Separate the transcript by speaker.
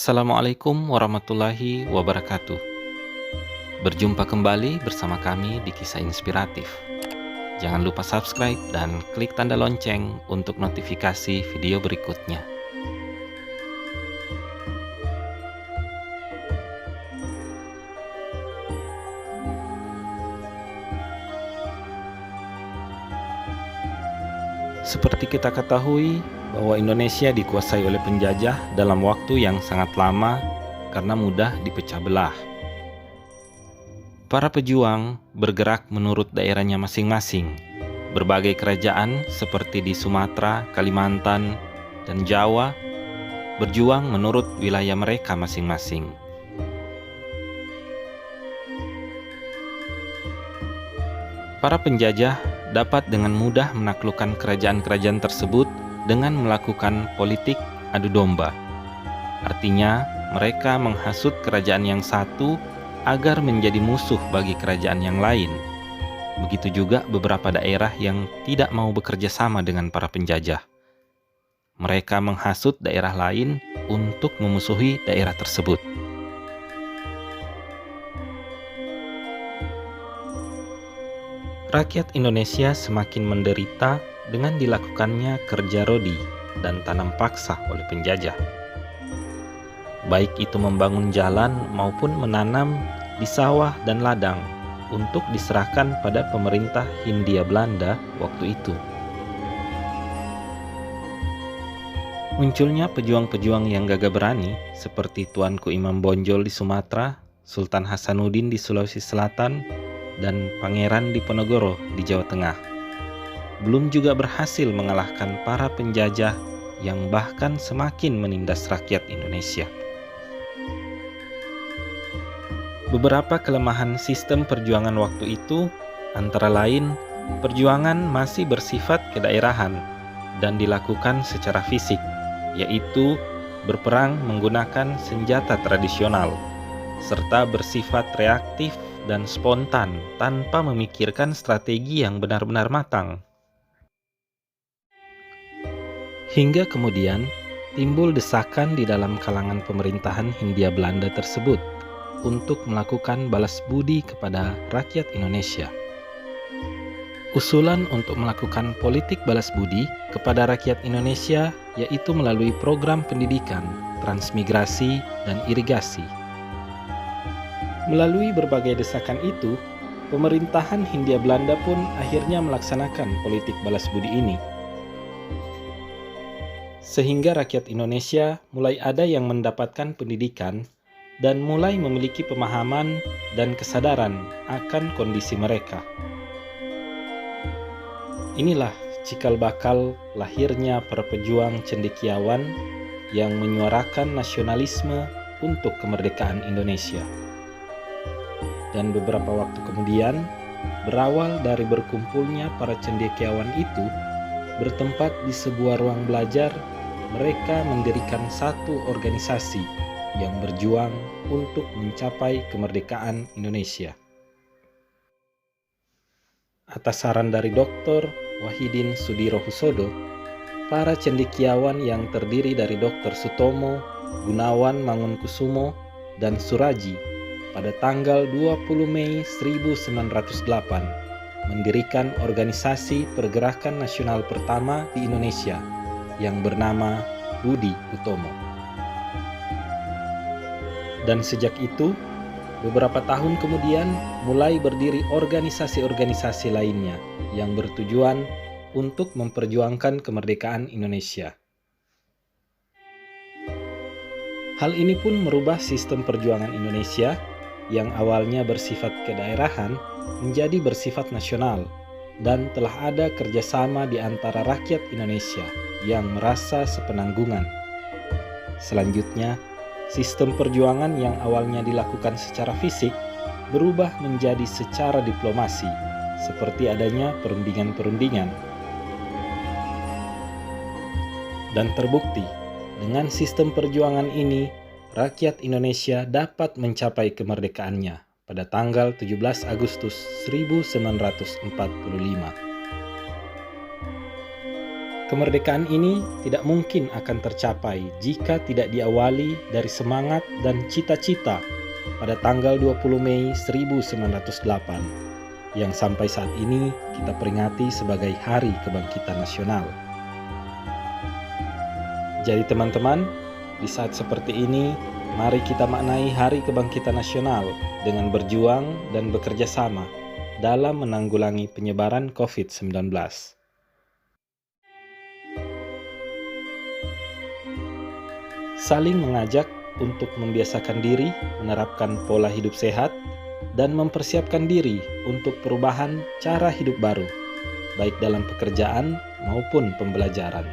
Speaker 1: Assalamualaikum warahmatullahi wabarakatuh. Berjumpa kembali bersama kami di Kisah Inspiratif. Jangan lupa subscribe dan klik tanda lonceng untuk notifikasi video berikutnya. Seperti kita ketahui bahwa Indonesia dikuasai oleh penjajah dalam waktu yang sangat lama karena mudah dipecah belah. Para pejuang bergerak menurut daerahnya masing-masing. Berbagai kerajaan seperti di Sumatera, Kalimantan, dan Jawa berjuang menurut wilayah mereka masing-masing. Para penjajah dapat dengan mudah menaklukkan kerajaan-kerajaan tersebut dengan melakukan politik adu domba. Artinya, mereka menghasut kerajaan yang satu agar menjadi musuh bagi kerajaan yang lain. Begitu juga beberapa daerah yang tidak mau bekerja sama dengan para penjajah. Mereka menghasut daerah lain untuk memusuhi daerah tersebut. Rakyat Indonesia semakin menderita dengan dilakukannya kerja rodi dan tanam paksa oleh penjajah. Baik itu membangun jalan maupun menanam di sawah dan ladang untuk diserahkan pada pemerintah Hindia Belanda waktu itu. Munculnya pejuang-pejuang yang gagah berani seperti Tuanku Imam Bonjol di Sumatera, Sultan Hasanuddin di Sulawesi Selatan, dan Pangeran Diponegoro di Jawa Tengah. Belum juga berhasil mengalahkan para penjajah yang bahkan semakin menindas rakyat Indonesia. Beberapa kelemahan sistem perjuangan waktu itu antara lain perjuangan masih bersifat kedaerahan dan dilakukan secara fisik, yaitu berperang menggunakan senjata tradisional, serta bersifat reaktif dan spontan tanpa memikirkan strategi yang benar-benar matang. Hingga kemudian timbul desakan di dalam kalangan pemerintahan Hindia Belanda tersebut untuk melakukan balas budi kepada rakyat Indonesia. Usulan untuk melakukan politik balas budi kepada rakyat Indonesia yaitu melalui program pendidikan, transmigrasi, dan irigasi. Melalui berbagai desakan itu, pemerintahan Hindia Belanda pun akhirnya melaksanakan politik balas budi ini. Sehingga rakyat Indonesia mulai ada yang mendapatkan pendidikan dan mulai memiliki pemahaman dan kesadaran akan kondisi mereka. Inilah cikal bakal lahirnya para pejuang cendekiawan yang menyuarakan nasionalisme untuk kemerdekaan Indonesia. Dan beberapa waktu kemudian, berawal dari berkumpulnya para cendekiawan itu, bertempat di sebuah ruang belajar, mereka mendirikan satu organisasi yang berjuang untuk mencapai kemerdekaan Indonesia. Atas saran dari Dr. Wahidin Sudirohusodo, para cendekiawan yang terdiri dari Dr. Sutomo, Gunawan Mangunkusumo, dan Suraji pada tanggal 20 Mei 1908 mendirikan organisasi pergerakan nasional pertama di Indonesia yang bernama Budi Utomo. Dan sejak itu, beberapa tahun kemudian mulai berdiri organisasi-organisasi lainnya yang bertujuan untuk memperjuangkan kemerdekaan Indonesia. Hal ini pun merubah sistem perjuangan Indonesia yang awalnya bersifat kedaerahan menjadi bersifat nasional, dan telah ada kerjasama di antara rakyat Indonesia yang merasa sepenanggungan. Selanjutnya, sistem perjuangan yang awalnya dilakukan secara fisik berubah menjadi secara diplomasi, seperti adanya perundingan-perundingan. Dan terbukti, dengan sistem perjuangan ini, rakyat Indonesia dapat mencapai kemerdekaannya pada tanggal 17 Agustus 1945. Kemerdekaan ini tidak mungkin akan tercapai jika tidak diawali dari semangat dan cita-cita pada tanggal 20 Mei 1908 yang sampai saat ini kita peringati sebagai Hari Kebangkitan Nasional. Jadi teman-teman, di saat seperti ini, mari kita maknai Hari Kebangkitan Nasional dengan berjuang dan bekerja sama dalam menanggulangi penyebaran COVID-19. Saling mengajak untuk membiasakan diri, menerapkan pola hidup sehat, dan mempersiapkan diri untuk perubahan cara hidup baru, baik dalam pekerjaan maupun pembelajaran.